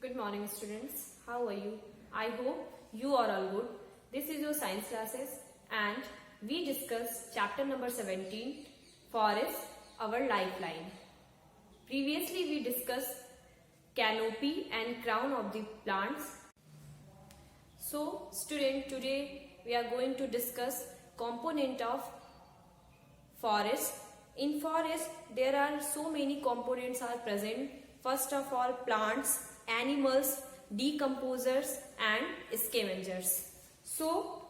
Good morning, students. How are you? I hope you are all good. This is your science classes and we discuss chapter number 17, Forest, our lifeline. Previously we discussed canopy and crown of the plants. So, student, today we are going to discuss component of forest. In forest, there are so many components are present. First of all, plants, animals, decomposers and scavengers. So,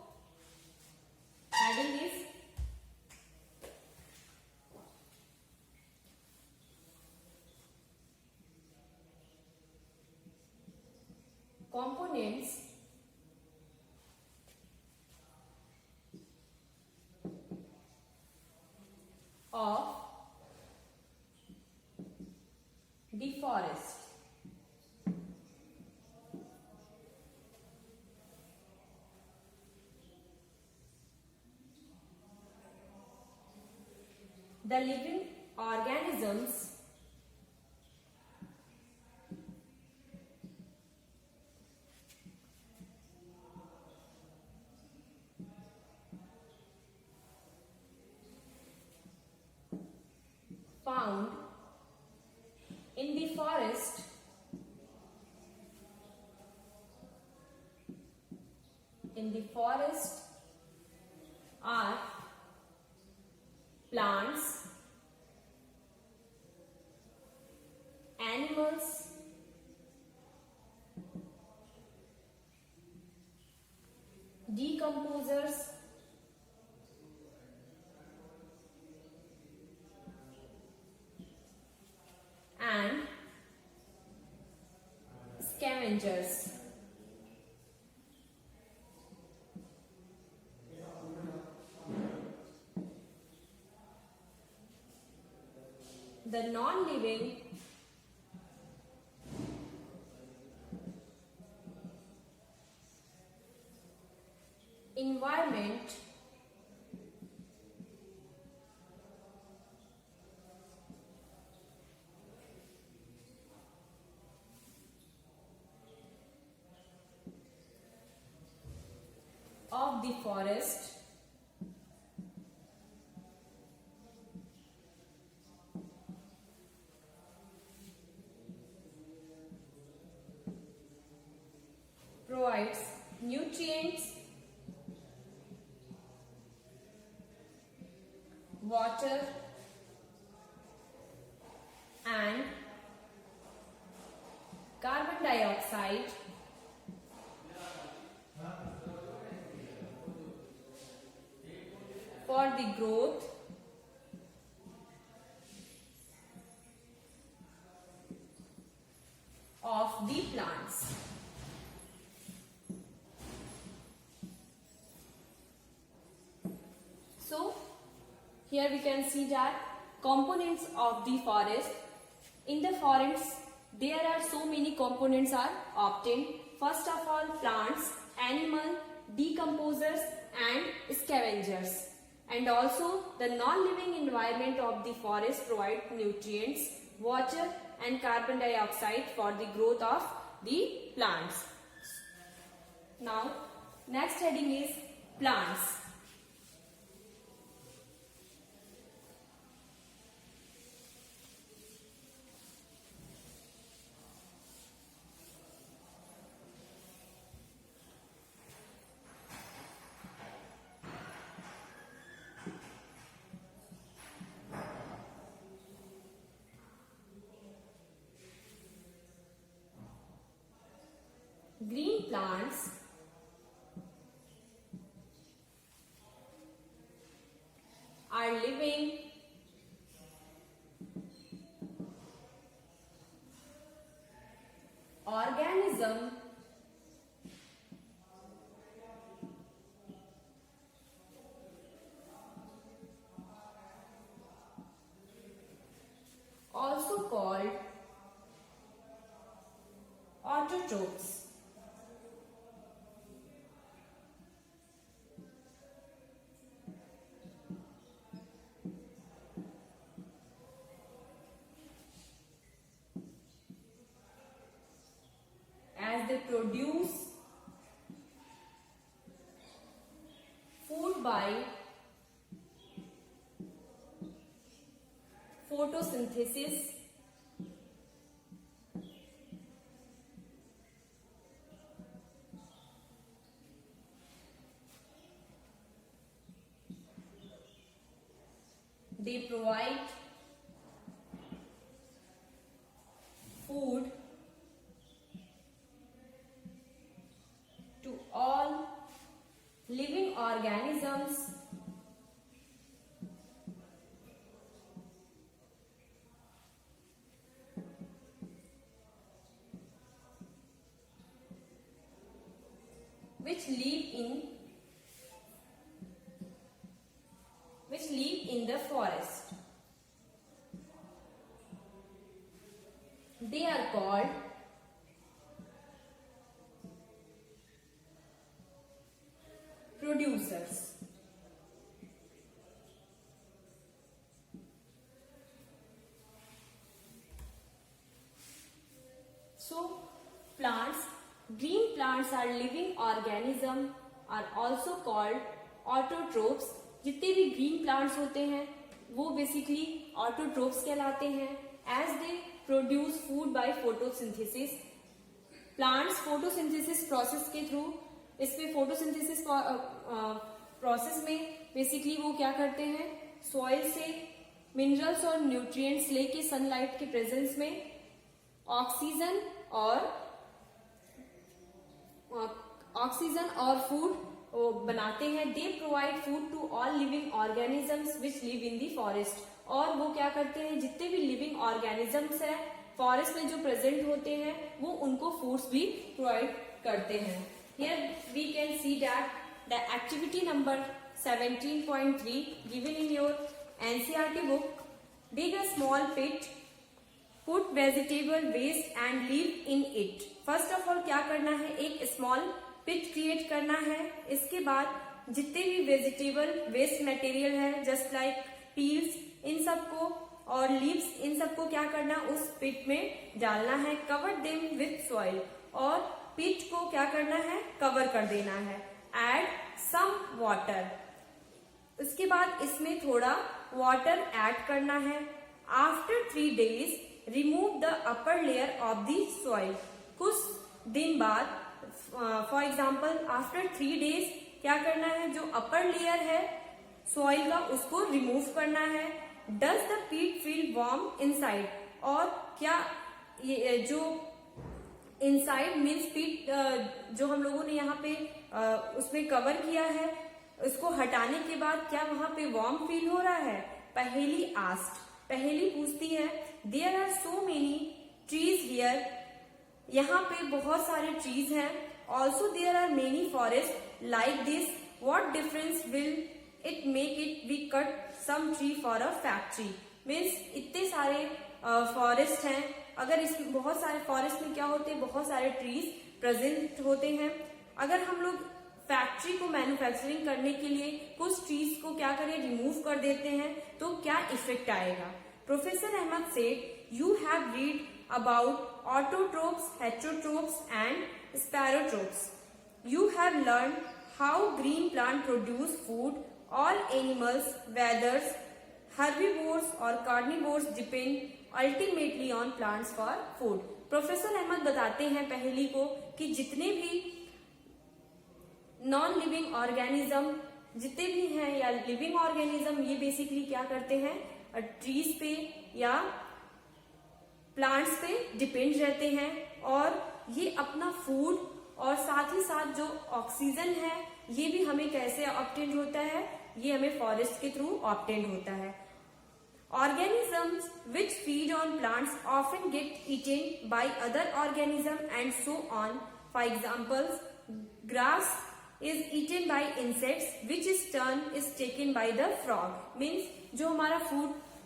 heading is components of the forest. The living organisms found in the forest are plants, animals, decomposers, and scavengers. The non-living environment of the forest provides nutrients, water, and carbon dioxide for the growth of the plants. So, here we can see that components of the forest. In the forest, there are so many components are obtained. First of all, plants, animal, decomposers and scavengers. And also, the non-living environment of the forest provide nutrients, water and carbon dioxide for the growth of the plants. Now, next heading is plants. Green plants are living organism also called autotrophs. as they produce food by photosynthesis. They provide food to all living organisms which live in the forest. They are called producers. So plants, green plants are living organism, are also called autotrophs. जितने भी green plants होते हैं वो basically autotrophs कहलाते हैं. As they produce food by photosynthesis. Plants photosynthesis process के through, इसमें photosynthesis process में बेसिकली वो क्या करते हैं, सॉइल से मिनरल्स और न्यूट्रिएंट्स लेके सनलाइट के प्रेजेंस में ऑक्सीजन और फूड बनाते हैं. They provide food to all living organisms which live in the forest. और वो क्या करते हैं, जितने भी लिविंग ऑर्गेनिजम्स हैं फॉरेस्ट में जो प्रेजेंट होते हैं वो उनको फूड्स भी प्रोवाइड करते हैं. Here we can see that the activity number 17.3 given in your NCERT book. Dig a small pit, put vegetable waste and live in it. First of all क्या करना है, एक स्मॉल पिट क्रिएट करना है. इसके बाद जितने भी वेजिटेबल वेस्ट मटेरियल है जस्ट लाइक पील्स, इन सबको और लीव्स, इन सबको क्या करना, उस पिट में डालना है. Cover them with soil. और पिट को क्या करना है, कवर कर देना है. Add some water. उसके बाद इसमें थोड़ा वाटर ऐड करना है. After 3 days remove the upper layer of the soil. कुछ दिन बाद फॉर एग्जाम्पल आफ्टर 3 days क्या करना है, जो अपर लेयर है सॉइल का उसको रिमूव करना है. डज द पीट फील वार्म इनसाइड. और क्या ये जो इनसाइड मीन्स पीट जो हम लोगों ने यहाँ पे उसमें कवर किया है, उसको हटाने के बाद क्या वहां पे वार्म फील हो रहा है. पहेली आस्क्ड. पहेली पूछती है, there are so many trees here. यहाँ पे बहुत सारे ट्रीज हैं. Also there are many forest like this. What difference will it make it we cut some tree for a factory. Means इतने सारे फॉरेस्ट हैं, अगर इस बहुत सारे फॉरेस्ट में क्या होते हैं, बहुत सारे ट्रीज प्रेजेंट होते हैं. अगर हम लोग फैक्ट्री को मैन्युफैक्चरिंग करने के लिए कुछ ट्रीज को क्या करें, रिमूव कर देते हैं, तो क्या इफेक्ट आएगा. Professor Ahmad said, you have read about autotrophs, heterotrophs and sparotrophs. You have learned how green plant produce food. All animals, whether herbivores or carnivores, depend ultimately on plants for food. Professor Ahmad बताते हैं पहेली को कि जितने भी non living organism जितने भी हैं या लिविंग ऑर्गेनिज्म, ये बेसिकली क्या करते हैं, ट्रीज पे या प्लांट्स पे डिपेंड रहते हैं. और ये अपना फूड और साथ ही साथ जो ऑक्सीजन है ये भी हमें कैसे ऑब्टेन होता है, ये हमें फॉरेस्ट के थ्रू ऑब्टेन होता है. Organisms which feed on plants often get eaten by other organisms and so on. For example, grass is eaten by insects, which is turn is taken by the frog. Means जो हमारा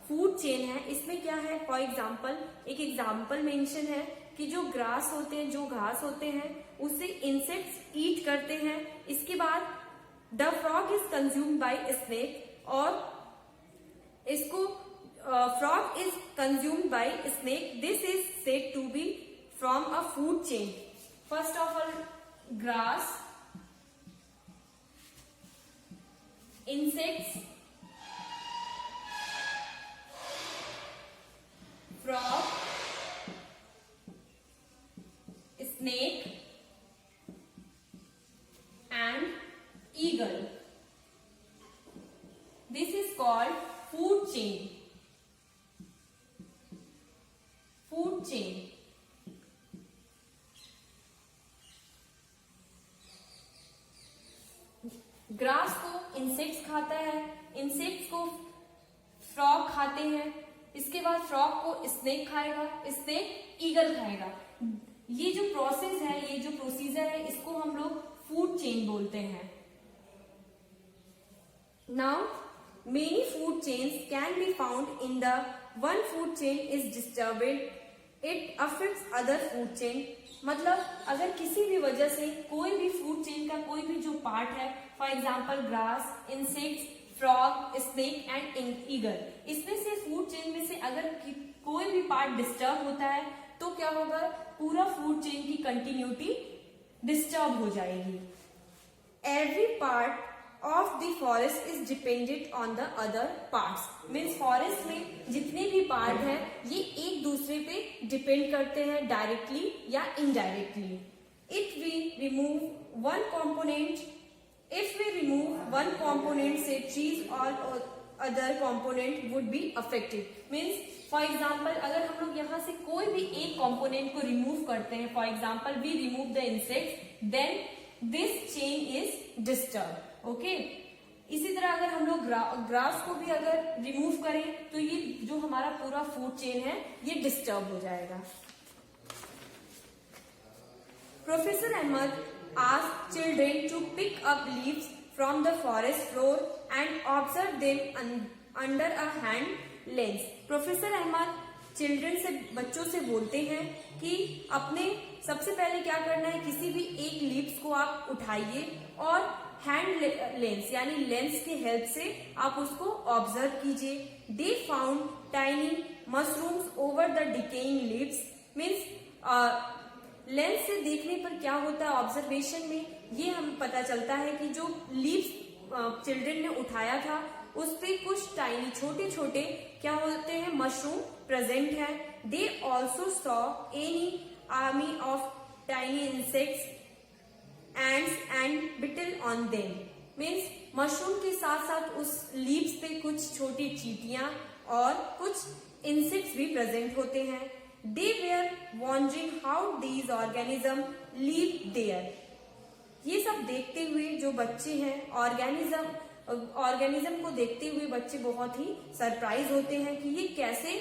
food chain है इसमें क्या है, for example एक example mention है कि जो ग्रास होते हैं, जो घास होते हैं, उससे इंसेक्ट्स ईट करते हैं. इसके बाद the frog is consumed by snake, और इसको frog is consumed by snake. This is said to be from a food chain. First of all, grass, insects, frog, snake and eagle. This is called food chain. Food chain. Grass को insects खाता है, insects को frog खाते हैं, इसके बाद frog को snake खाएगा, स्नेक ईगल खाएगा। ये जो प्रोसेस है, ये जो प्रोसीजर है, इसको हम लोग फूड चेन बोलते हैं। Now many food chains can be found in the one food chain is disturbed, it affects other food chain. मतलब अगर किसी भी वजह से कोई भी फूड चेन का कोई भी जो पार्ट है, for example grass, insects, frog, snake and eagle, इसमें से फूड चेन में से अगर कोई भी पार्ट डिस्टर्ब होता है तो क्या होगा, पूरा फूड चेन की कंटिन्यूटी डिस्टर्ब हो जाएगी। Every part of the forest is dependent on the other parts. Means forest में जितने भी पार्ट हैं ये एक दूसरे पे डिपेंड करते हैं, डायरेक्टली या indirectly. If we remove one component से trees और other component would be affected. Means for example अगर हम लोग यहाँ से कोई भी एक component को remove करते हैं, for example we remove the insects, then this chain is disturbed. Okay? इसी तरह अगर हम लोग ग्रास को भी अगर रिमूव करें तो ये जो हमारा पूरा फूड चेन है ये डिस्टर्ब हो जाएगा। Professor Ahmad asked children to pick up leaves from the forest floor and observe them under a hand lens. Professor Ahmad children से, बच्चों से बोलते हैं कि अपने सबसे पहले क्या करना है, किसी भी एक लीव्स को आप उठाइए और हैंड लेंस यानी लेंस के हेल्प से आप उसको ऑब्जर्व कीजिए। They found tiny mushrooms over the decaying leaves. Means lens से देखने पर क्या होता है, ऑब्जर्वेशन में ये हमें पता चलता है कि जो लीव्स चिल्ड्रन ने उठाया था उस पे कुछ टाइनी छोटे छोटे क्या होते हैं, मशरूम प्रेजेंट है। They also saw any army of tiny insects, ants and beetle on them. Means mushroom के साथ साथ उस लीव्स पे कुछ छोटी चींटियां और कुछ इंसेक्ट्स भी प्रेजेंट होते हैं। They were wondering how these organisms live there. ये सब देखते हुए जो बच्चे हैं, ऑर्गेनिज्म को देखते हुए बच्चे बहुत ही सरप्राइज होते हैं कि ये कैसे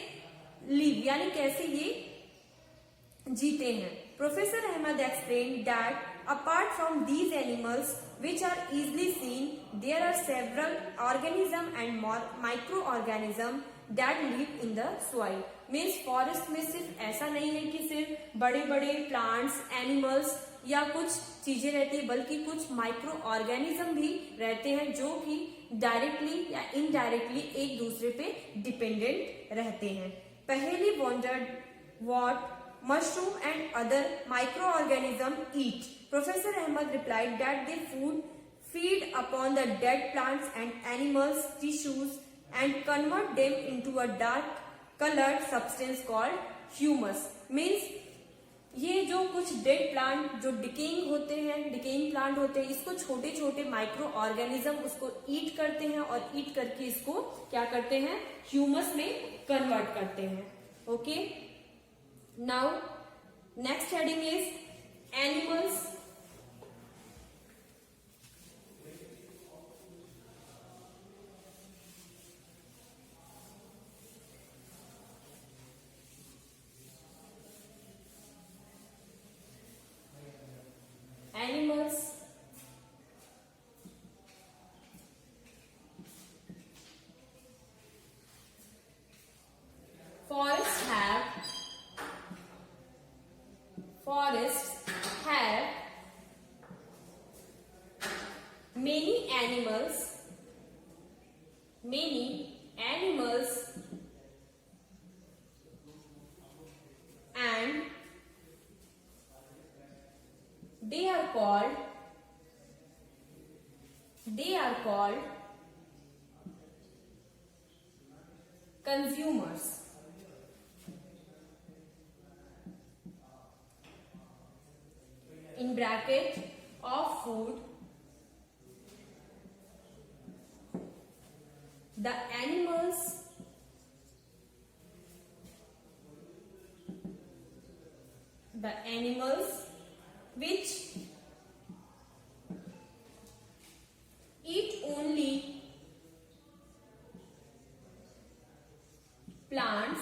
लिव यानी कैसे ये जीते हैं। Professor Ahmad explain that apart from these animals which are easily seen, there are several organisms and micro organisms that live in the soil. Means forest में सिर्फ ऐसा नहीं है कि सिर्फ बड़े बड़े प्लांट्स, एनिमल्स या कुछ चीजें रहती है, बल्कि कुछ माइक्रो ऑर्गेनिज्म भी रहते हैं जो कि डायरेक्टली या इनडायरेक्टली एक दूसरे पे डिपेंडेंट रहते हैं। Paheli wondered what mushroom and other microorganisms eat. Professor Ahmad replied that they feed upon the dead plants and animals' tissues and convert them into a dark colored substance called humus. Means ये जो कुछ dead plant जो decaying plant होते हैं, इसको छोटे छोटे micro organism उसको ईट करते हैं और ईट करके इसको क्या करते हैं, ह्यूमस में कन्वर्ट करते हैं। Okay, now next heading is animals. Animals. Forests have many animals and they are called consumers. In bracket of food, the animals which eat only plants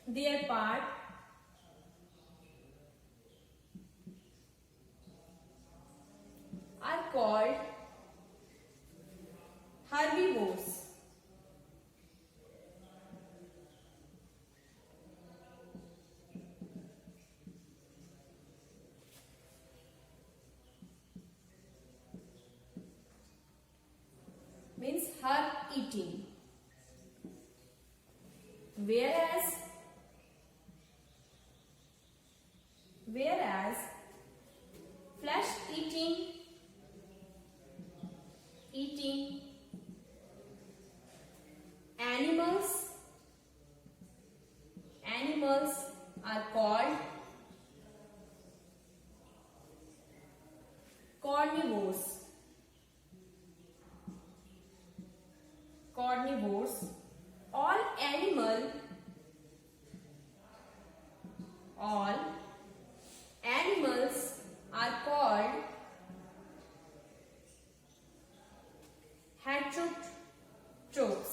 their part are called herbivores. Means herb eating. Whereas flesh eating animals are called carnivores. All animals are called heterotrophs.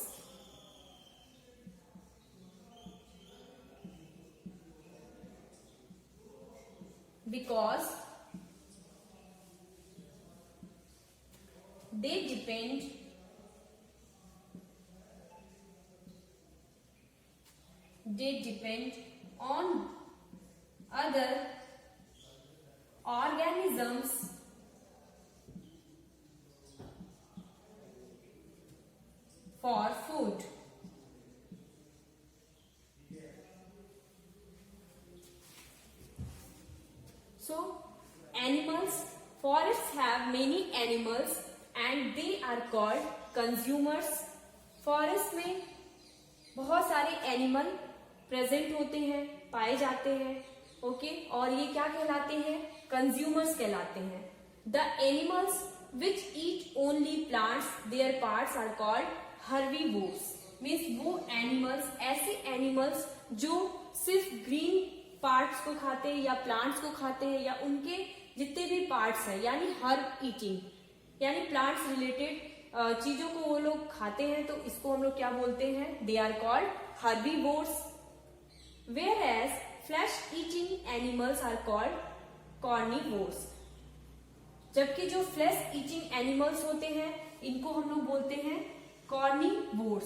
Because they depend on other organisms for food. So forests have many animals and they are called consumers. Forest में बहुत सारे animal present होते हैं, पाए जाते हैं, okay, और ये क्या कहलाते हैं? कंज्यूमर्स कहलाते हैं. The animals which eat only plants their parts are called herbivores. Means वो एनिमल्स, ऐसे एनिमल्स जो सिर्फ ग्रीन पार्ट्स को खाते हैं या प्लांट्स को खाते हैं या उनके जितने भी पार्ट्स हैं, यानी हर्ब ईटिंग, यानी प्लांट्स रिलेटेड चीजों को वो लोग खाते हैं, तो इसको हम लोग क्या बोलते हैं? They are called herbivores. Whereas flesh eating animals are called carnivores. जबकि जो फ्लैश ईटिंग एनिमल्स होते हैं इनको हम लोग बोलते हैं कार्निवोर्स.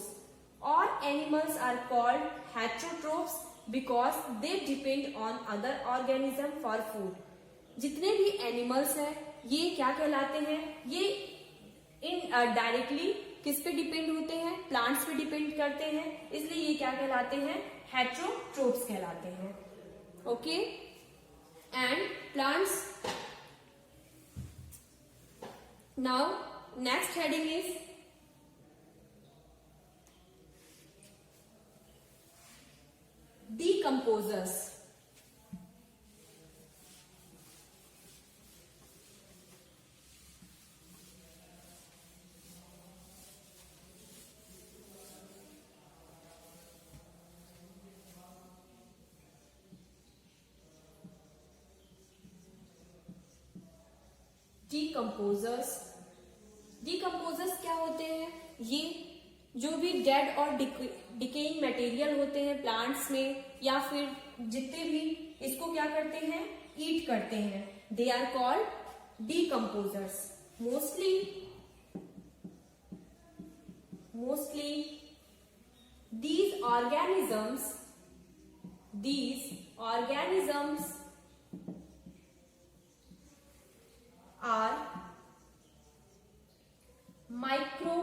और animals are called heterotrophs because they depend on other organism for food. जितने भी एनिमल्स हैं ये क्या कहलाते हैं? ये डायरेक्टली किस पे डिपेंड होते हैं? प्लांट्स पे डिपेंड करते हैं, इसलिए ये क्या कहलाते हैं? हेटेरोट्रोफ्स कहलाते हैं. Okay, and plants. Now next heading is decomposers. Decomposers क्या होते हैं? ये जो भी डेड और डिकेइंग मटेरियल होते हैं प्लांट्स में या फिर जितने भी, इसको क्या करते हैं? ईट करते हैं. They are called decomposers. Mostly these organisms are micro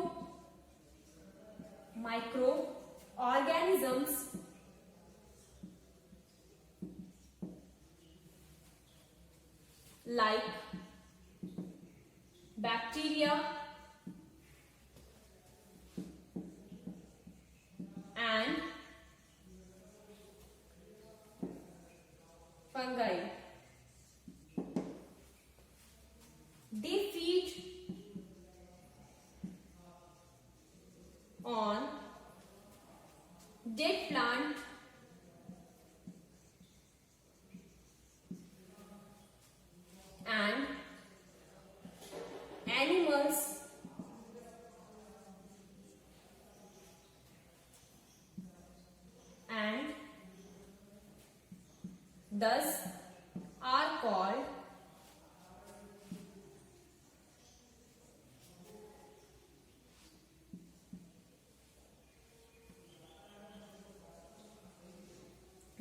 organisms like bacteria and fungi. They feed on dead plant and animals and thus are called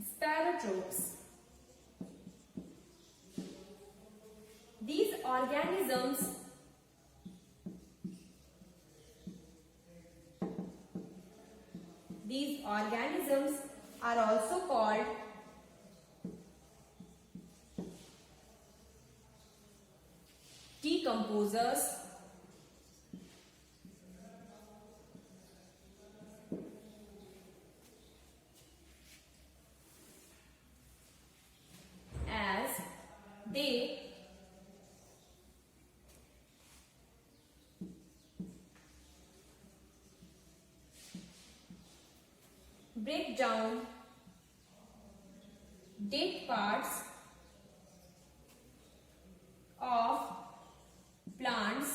spherotrophs. These organisms are also called decomposers as they break down dead parts of plants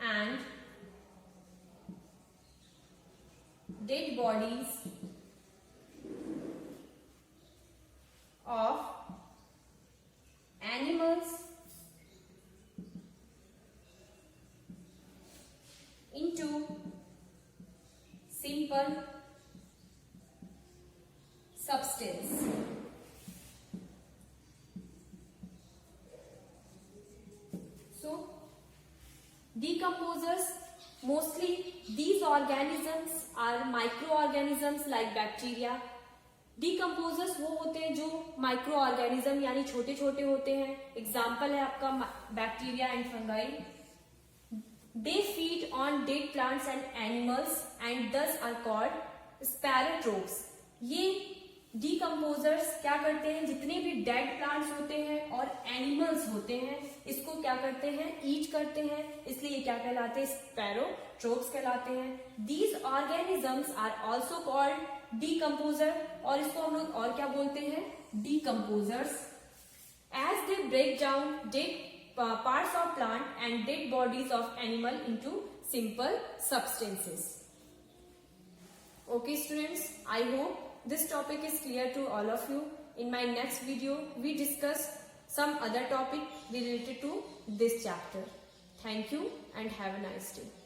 and dead bodies of animals into simple substance. So, decomposers, mostly these organisms are microorganisms like bacteria. Decomposers वो होते हैं जो micro organism यानी छोटे छोटे होते हैं. Example है आपका bacteria and fungi. They feed on dead plants and animals and thus are called spherotrophs. ये decomposers क्या करते हैं, जितने भी dead plants होते हैं और animals होते हैं इसको क्या करते हैं, eat करते हैं, इसलिए ये क्या कहलाते हैं, spherotrophs कहलाते हैं. These organisms are also called decomposer और इसको हम लोग और क्या बोलते हैं, decomposers. As they break down dead parts of plant and dead bodies of animal into simple substances. Okay students, I hope this topic is clear to all of you. In my next video, we discuss some other topic related to this chapter. Thank you and have a nice day.